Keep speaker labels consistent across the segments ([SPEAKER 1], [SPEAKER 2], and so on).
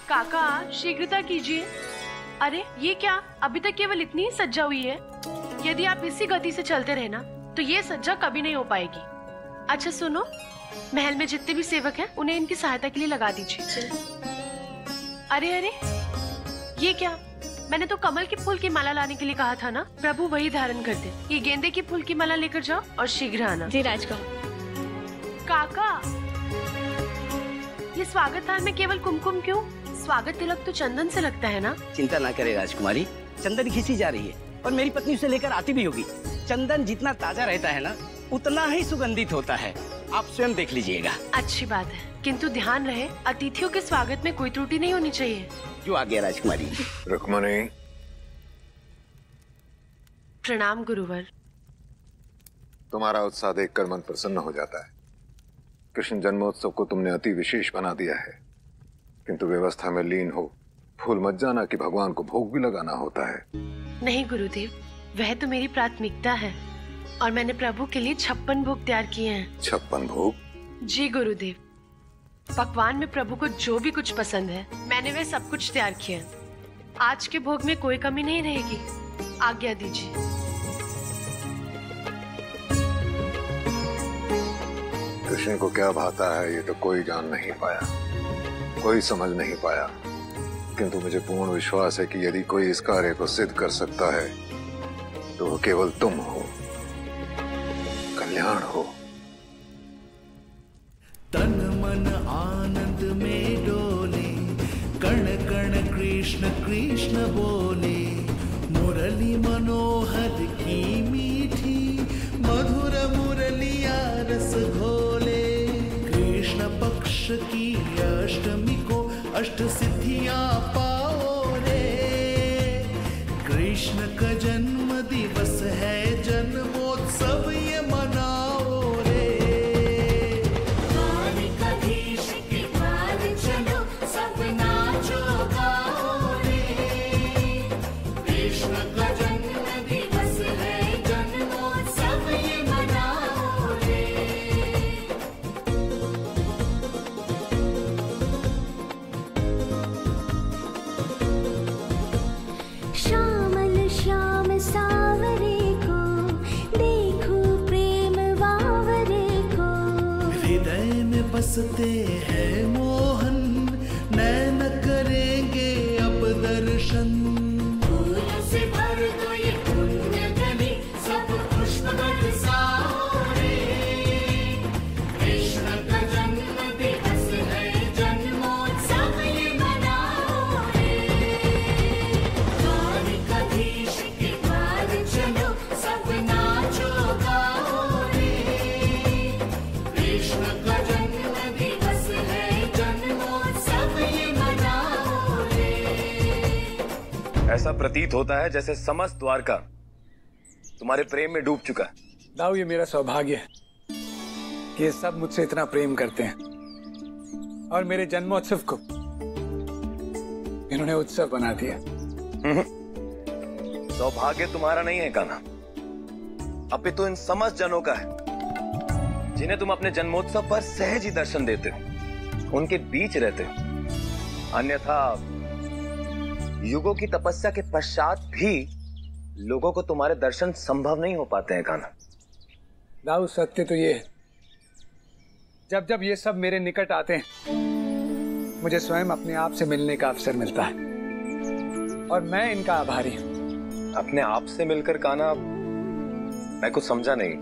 [SPEAKER 1] काका शीघ्रता कीजिए। अरे ये क्या, अभी तक केवल इतनी ही सज्जा हुई है। यदि आप इसी गति से चलते रहे ना तो ये सज्जा कभी नहीं हो पाएगी। अच्छा सुनो, महल में जितने भी सेवक हैं उन्हें इनकी सहायता के लिए लगा दीजिए। अरे अरे ये क्या, मैंने तो कमल के फूल की माला लाने के लिए कहा था ना। प्रभु वही धारण करते। ये गेंदे की फूल की माला लेकर जाओ और शीघ्र आना।
[SPEAKER 2] जी राजकुमार।
[SPEAKER 1] काका ये स्वागत थाल में केवल कुमकुम क्यों? स्वागत तिलक तो चंदन से लगता है ना।
[SPEAKER 3] चिंता ना करे राजकुमारी, चंदन घिसी जा रही है और मेरी पत्नी उसे लेकर आती भी होगी। चंदन जितना ताजा रहता है ना उतना ही सुगंधित होता है, आप स्वयं देख लीजिएगा।
[SPEAKER 1] अच्छी बात है, किंतु ध्यान रहे अतिथियों के स्वागत में कोई त्रुटि नहीं होनी चाहिए।
[SPEAKER 3] जो आ गया राजकुमारी।
[SPEAKER 4] रुक्मणी।
[SPEAKER 1] प्रणाम गुरुवर।
[SPEAKER 4] तुम्हारा उत्साह देखकर मन प्रसन्न हो जाता है। कृष्ण जन्मोत्सव को तुमने अति विशेष बना दिया है, किंतु व्यवस्था में लीन हो भूल मत जाना कि भगवान को भोग भी लगाना होता है।
[SPEAKER 1] नहीं गुरुदेव, वह तो मेरी प्राथमिकता है और मैंने प्रभु के लिए 56 भोग तैयार किए हैं।
[SPEAKER 4] 56 भोग?
[SPEAKER 1] जी गुरुदेव, पकवान में प्रभु को जो भी कुछ पसंद है मैंने वह सब कुछ तैयार किया है। आज के भोग में कोई कमी नहीं रहेगी। आज्ञा दीजिए।
[SPEAKER 4] कृष्ण को क्या भाता है ये तो कोई जान नहीं पाया, कोई समझ नहीं पाया, किंतु मुझे पूर्ण विश्वास है कि यदि कोई इस कार्य को सिद्ध कर सकता है तो वो केवल तुम हो। कल्याण हो।
[SPEAKER 5] तन मन आनंद में डोले, कण कण कृष्ण कृष्ण बोले। मुरली मनोहर की मीठी, मधुर मुरलिया रस घोले। कृष्ण पक्ष की अष्टमी को अष्ट सिद्धियां पाओ रे। कृष्ण का जन्म दिवस है, जन्मोत्सव ये मनाओ रे। द्वारिकाधीश के द्वार चलो, सब नाचो गाओ रे। कृष्ण का जन्म दिवस है, जन्मोत्सव ये मनाओ रे।
[SPEAKER 6] श्यामल श्याम सावरे को, देखो प्रेम बावरे को।
[SPEAKER 5] हृदय में बसते हैं मोहन, नैन करेंगे अब दर्शन। फूल से भर दो ये पुण्य गली, सब पुष्प बरसाओ रे। कृष्ण का जन्म दिवस है, जन्मोत्सव ये मनाओ रे। द्वारिकाधीश के द्वार चलो, सब नाचो गाओ रे। कृष्ण का जन्म दिवस है, जन्मोत्सव ये मनाओ रे।
[SPEAKER 7] ऐसा प्रतीत होता है जैसे समस्त द्वारका तुम्हारे प्रेम में डूब चुका है।
[SPEAKER 8] दाऊ, ये मेरा सौभाग्य है कि ये सब मुझसे इतना प्रेम करते हैं और मेरे जन्मोत्सव को इन्होंने उत्सव बना दिया।
[SPEAKER 7] सौभाग्य तुम्हारा नहीं है कान्हा, अपितु इन समस्त जनों का है जिन्हें तुम अपने जन्मोत्सव पर सहज ही दर्शन देते हो, उनके बीच रहते हो। अन्यथा युगों की तपस्या के पश्चात भी लोगों को तुम्हारे दर्शन संभव नहीं हो पाते हैं कान्हा।
[SPEAKER 8] दाऊ, सत्य तो ये है, जब जब ये सब मेरे निकट आते हैं मुझे स्वयं अपने आप से मिलने का अवसर मिलता है और मैं इनका आभारी हूं।
[SPEAKER 7] अपने आप से मिलकर कान्हा, मैं कुछ समझा नहीं,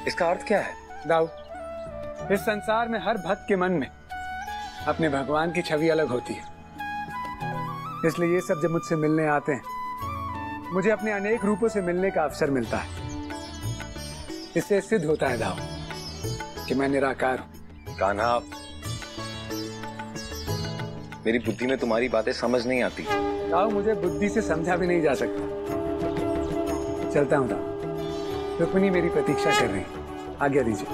[SPEAKER 7] इसका अर्थ क्या है?
[SPEAKER 8] दाऊ, इस संसार में हर भक्त के मन में अपने भगवान की छवि अलग होती है, इसलिए ये सब जब मुझसे मिलने आते हैं मुझे अपने अनेक रूपों से मिलने का अवसर मिलता है। इससे सिद्ध होता है दाऊ कि मैं निराकार हूं।
[SPEAKER 7] कान्हा, मेरी बुद्धि में तुम्हारी बातें समझ नहीं आती।
[SPEAKER 8] दाऊ, मुझे बुद्धि से समझा भी नहीं जा सकता। चलता हूं दाऊ, रुक्मिणी मेरी प्रतीक्षा कर रही है, आज्ञा दीजिए।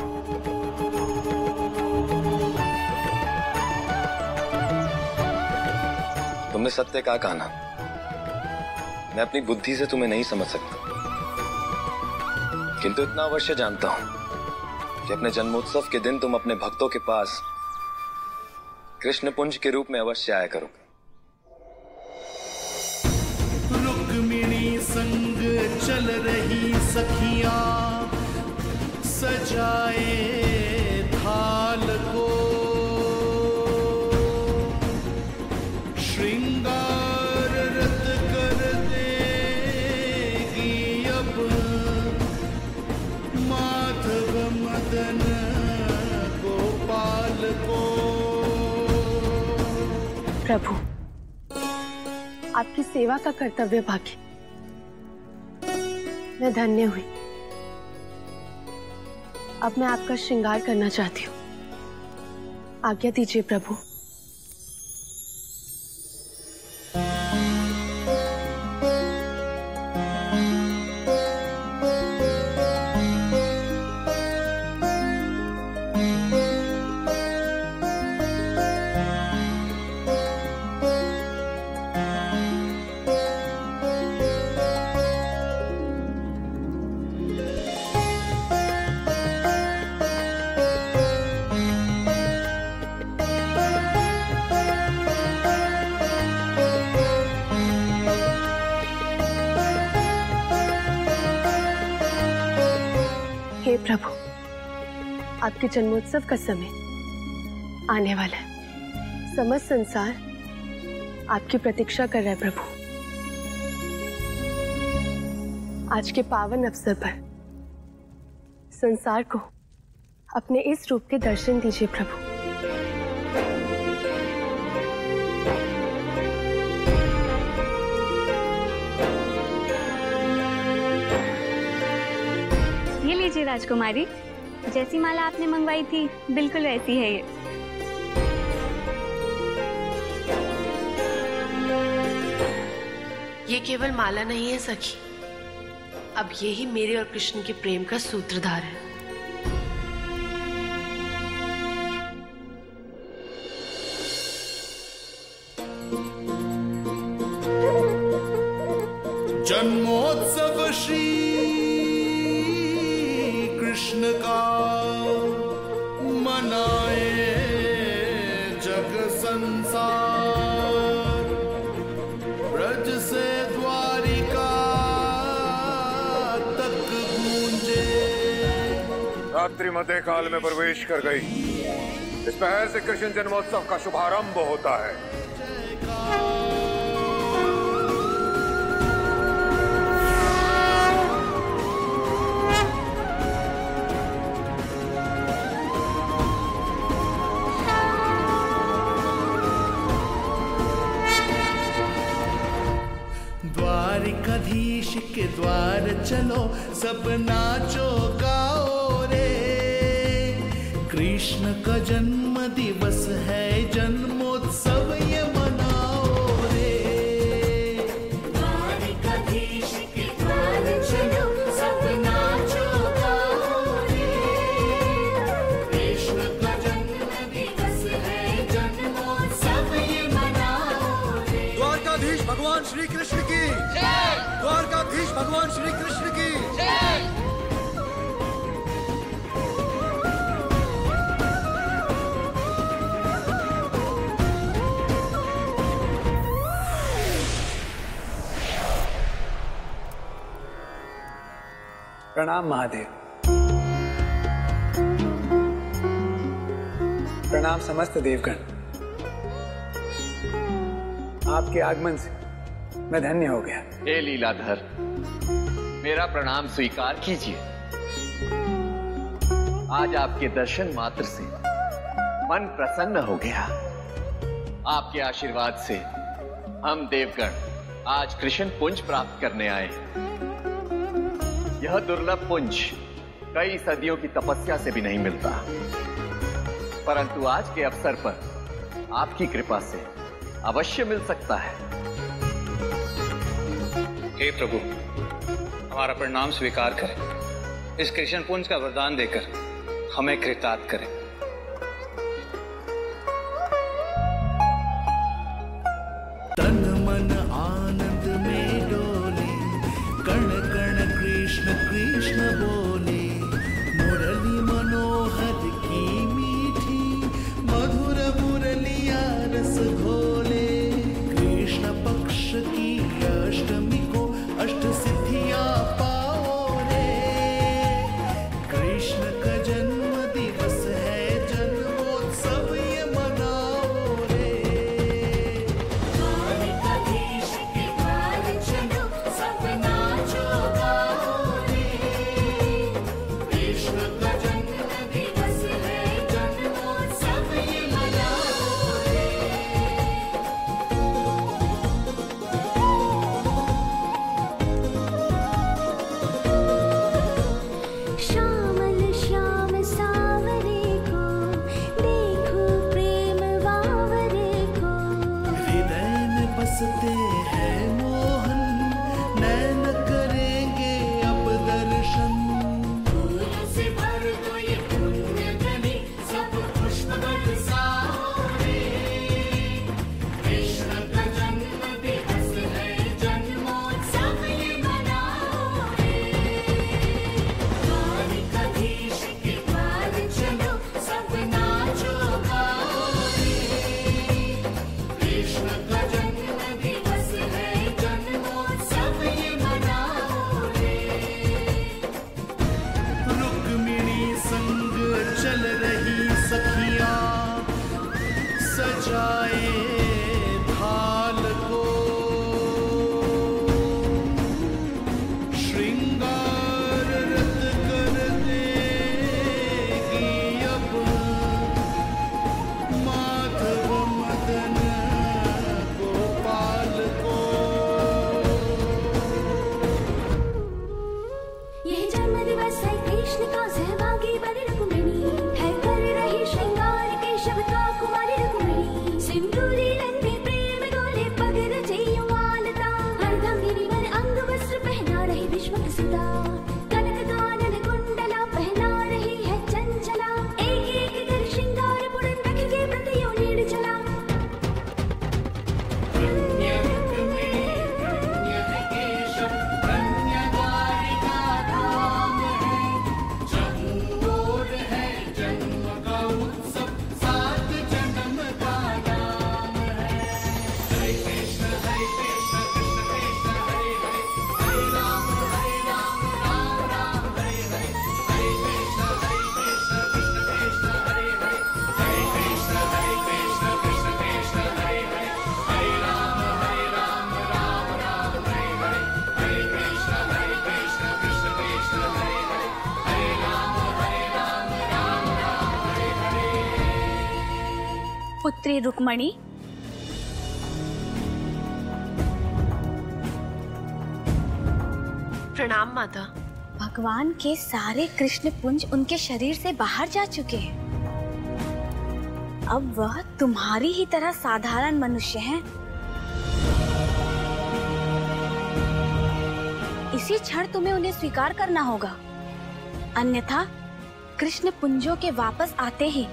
[SPEAKER 7] तुमने सत्य कहा कान्हा, मैं अपनी बुद्धि से तुम्हें नहीं समझ सकता, किंतु इतना अवश्य जानता हूं कि अपने जन्मोत्सव के दिन तुम अपने भक्तों के पास कृष्ण पुंज के रूप में अवश्य आया करूंगा।
[SPEAKER 5] रुक्मिणी संग चल रही सखियां सजाए थाल को, श्रृंगार रत कर देगी अब माधव मदन गोपाल को।
[SPEAKER 1] प्रभु, आपकी सेवा का कर्तव्य भाग्य मैं धन्य हुई। अब मैं आपका श्रृंगार करना चाहती हूँ। आज्ञा दीजिए प्रभु। हे प्रभु, आपके जन्मोत्सव का समय आने वाला है। समस्त संसार आपकी प्रतीक्षा कर रहा है प्रभु। आज के पावन अवसर पर संसार को अपने इस रूप के दर्शन दीजिए प्रभु।
[SPEAKER 2] ये लीजिए राजकुमारी, जैसी माला आपने मंगवाई थी बिल्कुल वैसी है ये।
[SPEAKER 1] ये केवल माला नहीं है सखी, अब यही मेरे और कृष्ण के प्रेम का सूत्रधार है।
[SPEAKER 5] जन्मोत्सव श्री कृष्ण का मनाए जग संसार, ब्रज से द्वारिका तक गूंजे।
[SPEAKER 4] रात्रि मध्य काल में प्रवेश कर गई। इस पहर से कृष्ण जन्मोत्सव का शुभारंभ होता है।
[SPEAKER 5] द्वारिकाधीश के द्वार चलो, सब नाचो गाओ रे। कृष्ण का जन्म दिवस है, जन्मोत्सव ये मनाओ रे।
[SPEAKER 6] द्वारिकाधीश के द्वार चलो, सब नाचो गाओ रे। कृष्ण का जन्म दिवस है, जन्मोत्सव ये मनाओ रे।
[SPEAKER 9] द्वारकाधीश भगवान श्री कृष्ण की जय। द्वारकाधीश भगवान श्री कृष्ण की जय।
[SPEAKER 8] प्रणाम महादेव। प्रणाम समस्त देवगण। आपके आगमन से मैं धन्य हो गया।
[SPEAKER 10] हे लीलाधर, मेरा प्रणाम स्वीकार कीजिए। आज आपके दर्शन मात्र से मन प्रसन्न हो गया। आपके आशीर्वाद से हम देवगण आज कृष्ण पुंज प्राप्त करने आए। यह दुर्लभ पुंज कई सदियों की तपस्या से भी नहीं मिलता, परंतु आज के अवसर पर आपकी कृपा से अवश्य मिल सकता है।
[SPEAKER 11] हे प्रभु, हमारा प्रणाम स्वीकार करें। इस कृष्ण पुंज का वरदान देकर हमें कृतार्थ करें।
[SPEAKER 5] तन मन आनंद में डोले, कण कण कृष्ण कृष्ण बोले। मुरली मनोहर की मीठी, मधुर मुरलिया बरसते हैं मोहन, नैन करेंगे अब दर्शन।
[SPEAKER 6] फूल से भर दो ये पुण्य गली, सब पुष्प बरसाओ रे। कृष्ण का जन्म दिवस है, जन्मोत्सव ये मनाओ रे। द्वारिकाधीश के द्वार चलो, सब नाचो गाओ रे। कृष्ण का जन्म दिवस है, जन्मोत्सव ये मनाओ रे।
[SPEAKER 5] रुक्मिणी संग चल रही सखियां, सजाए थाल को। श्रृंगार रत कर देगी अब माधव मदन गोपाल को।
[SPEAKER 6] ये जन्म दिवस है कृष्ण का, सहभागी बनी रुक्मिणी है, कर रही श्रृंगार के शब का कुमारी रुक्मिणी। सिंदूरी रंग में प्रेम डोले, पग रचे युवालता, अर्धांगिनी वर अंग वस्त्र पहना रही विश्व सुता। कनक कानन कुंडला पहना रही है चंचला, एक एक कर श्रृंगार पुरन रख के व्रत योनीड़ चला। धन्य रुक्मिणी धन्य है केशव, धन्य द्वारिका धाम है। जम्बोर है जन्म का उत्सव, सात जन्म का नाम है। हरे कृष्ण कृष्ण कृष्ण हरे हरे, हरे राम राम राम हरे हरे। हरे कृष्ण कृष्ण कृष्ण हरे हरे, हरे कृष्ण कृष्ण कृष्ण हरे हरे। हरे राम राम राम हरे हरे। हरे कृष्ण कृष्ण कृष्ण हरे हरे, हरे राम राम हरे हरे।
[SPEAKER 2] पुत्री रुक्मणी,
[SPEAKER 1] प्रणाम माता।
[SPEAKER 2] भगवान के सारे कृष्ण पुंज उनके शरीर से बाहर जा चुके हैं। अब वह तुम्हारी ही तरह साधारण मनुष्य हैं। इसी क्षण तुम्हें उन्हें स्वीकार करना होगा, अन्यथा कृष्ण पुंजों के वापस आते ही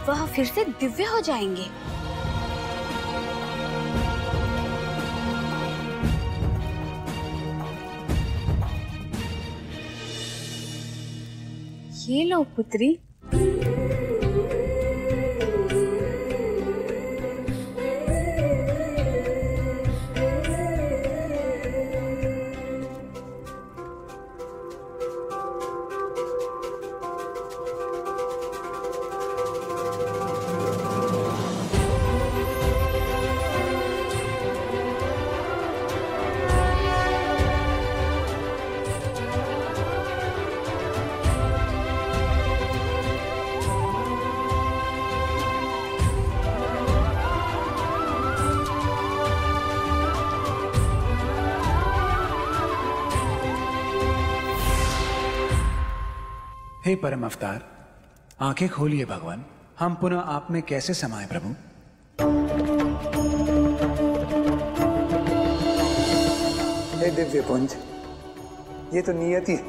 [SPEAKER 2] वह फिर से दिव्य हो जाएंगे। ये लो पुत्री।
[SPEAKER 8] हे परम अवतार, आंखें खोलिए भगवान। हम पुनः आप में कैसे समाये प्रभु? हे दिव्य पुंज, ये तो नियति है।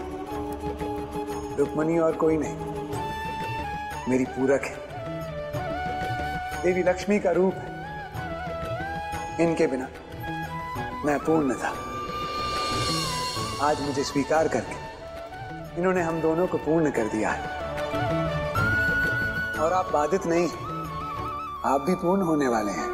[SPEAKER 8] रुक्मणी और कोई नहीं, मेरी पूरक है। देवी लक्ष्मी का रूप है। इनके बिना मैं पूर्ण था। आज मुझे स्वीकार करके इन्होंने हम दोनों को पूर्ण कर दिया है। और आप बाधित नहीं, आप भी पूर्ण होने वाले हैं।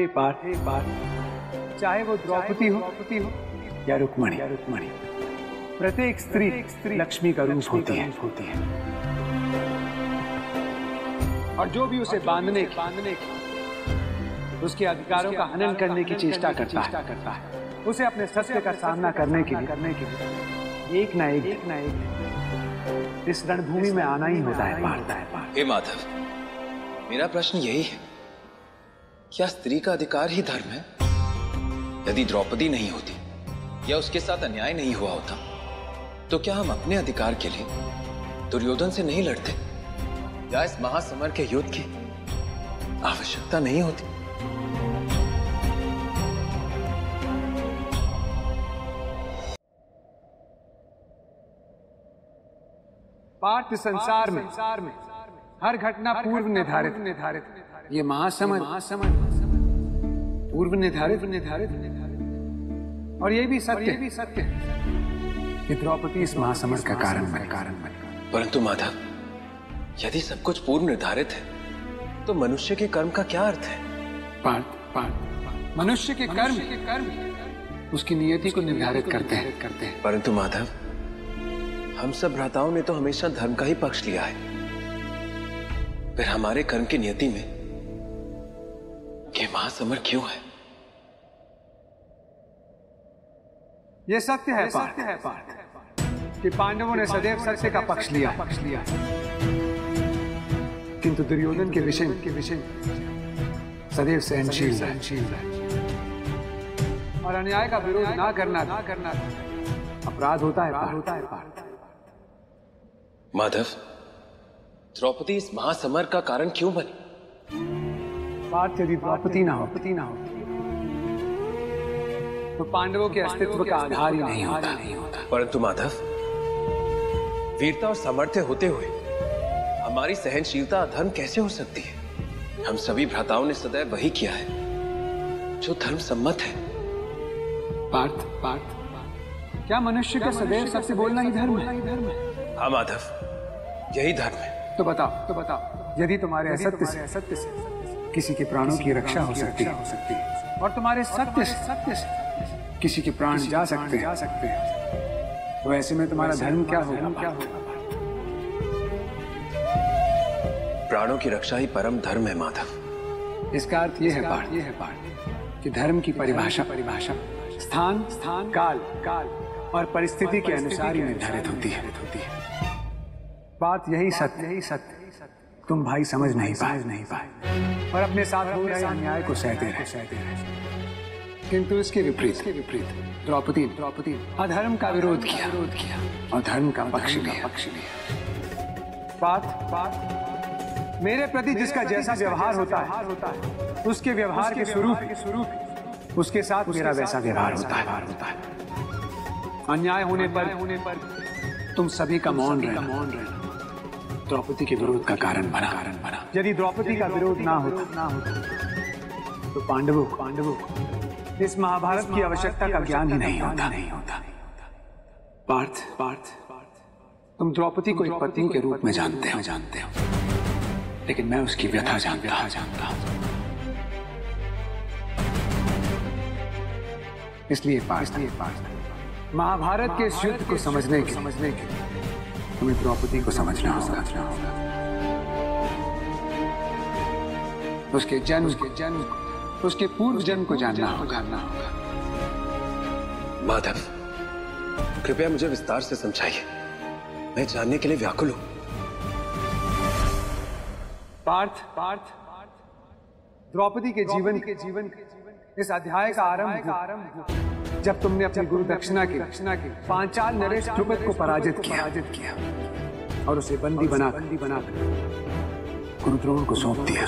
[SPEAKER 8] हे पार्थ, चाहे वो द्रौपदी हो या रुक्मणी, प्रत्येक स्त्री लक्ष्मी का रूप होती है। और जो भी उसे बांधने उसके अधिकारों का हनन करने की चेष्टा करता है, उसे अपने सत्य का सामना करने के लिए एक ना एक इस रणभूमि में आना ही होता है पार्थ।
[SPEAKER 7] हे माधव, मेरा प्रश्न यही है, क्या स्त्री का अधिकार ही धर्म है? यदि द्रौपदी नहीं होती या उसके साथ अन्याय नहीं हुआ होता, तो क्या हम अपने अधिकार के लिए दुर्योधन से नहीं लड़ते, या इस महासमर के युद्ध की आवश्यकता नहीं होती?
[SPEAKER 8] पार्थ, संसार में हर घटना पूर्व निर्धारित। ये महासमर पूर्व निर्धारित और ये भी सत्य कि द्रौपदी इस महासमर का कारण बने।
[SPEAKER 7] परंतु माधव, यदि सब कुछ पूर्व निर्धारित है, तो मनुष्य के कर्म का क्या अर्थ है?
[SPEAKER 8] पार्थ, मनुष्य के कर्म उसकी नियति को निर्धारित करते हैं।
[SPEAKER 7] परंतु माधव, हम सब भ्राताओं ने तो हमेशा धर्म का ही पक्ष लिया है, फिर हमारे कर्म की नियति में ये महासमर क्यों है?
[SPEAKER 8] ये सत्य है पार्थ कि पांडवों ने सदैव सत्य का पक्ष लिया, किंतु दुर्योधन के विषय सदैव सहनशील है और अन्याय का विरोध ना करना अपराध होता है।
[SPEAKER 7] माधव, द्रौपदी इस महासमर का कारण क्यों बनी?
[SPEAKER 8] पार्थ, यदि द्रौपदी ना हो तो पांडवों के अस्तित्व का आधार ही नहीं होता।
[SPEAKER 7] परंतु माधव, वीरता और सामर्थ्य होते हुए हमारी सहनशीलता अधर्म कैसे हो सकती है? हम सभी भ्राताओं ने सदैव वही किया है जो धर्म सम्मत है।
[SPEAKER 8] पार्थ, क्या मनुष्य का सदैव सत्य बोलना ही धर्म है?
[SPEAKER 7] हाँ माधव, यही धर्म है।
[SPEAKER 8] तो बताओ, यदि तुम्हारे असत्य से किसी के प्राणों की रक्षा हो सकती है और तुम्हारे सत्य से किसी के प्राण जा सकते हैं, तो ऐसे में तुम्हारा धर्म क्या होगा?
[SPEAKER 7] प्राणों की रक्षा ही परम धर्म है माधव।
[SPEAKER 8] इसका अर्थ यह है पार्थ कि धर्म की परिभाषा स्थान, काल और परिस्थिति के अनुसार ही निर्धारित होती है। बात यही सत्य तुम भाई समझ नहीं पाए और अपने साथ हो रहे अन्याय को सहते रहे। किंतु इसके विपरीत द्रौपदी अधर्म का विरोध किया और धर्म का पक्ष लिया। पार्थ, मेरे प्रति जिसका जैसा व्यवहार होता है उसके व्यवहार के स्वरूप उसके साथ मेरा वैसा व्यवहार होता है। अन्याय होने पर तुम सभी का मौन रहना द्रौपदी के विरोध का कारण बना। यदि द्रौपदी का विरोध ना होता तो पांडवों इस महाभारत की आवश्यकता का ज्ञान ही नहीं होता। पार्थ, तुम द्रौपदी को एक पत्नी के रूप में जानते हो, लेकिन मैं उसकी व्यथा जानता हूं। इसलिए पार्थ, महाभारत के इस युद्ध को समझने के तुम्हें द्रौपदी को समझना होगा, उसके जन्म उसके पूर्व जन्म को जानना होगा।
[SPEAKER 7] माधव, कृपया मुझे विस्तार से समझाइए, मैं जानने के लिए व्याकुल हूं।
[SPEAKER 8] पार्थ, द्रौपदी के जीवन इस अध्याय का आरंभ जब तुमने अपनी गुरु दक्षिणा के पांचाल नरेश द्रुपद को पराजित किया और उसे बंदी बना गुरु द्रोण को सौंप दिया।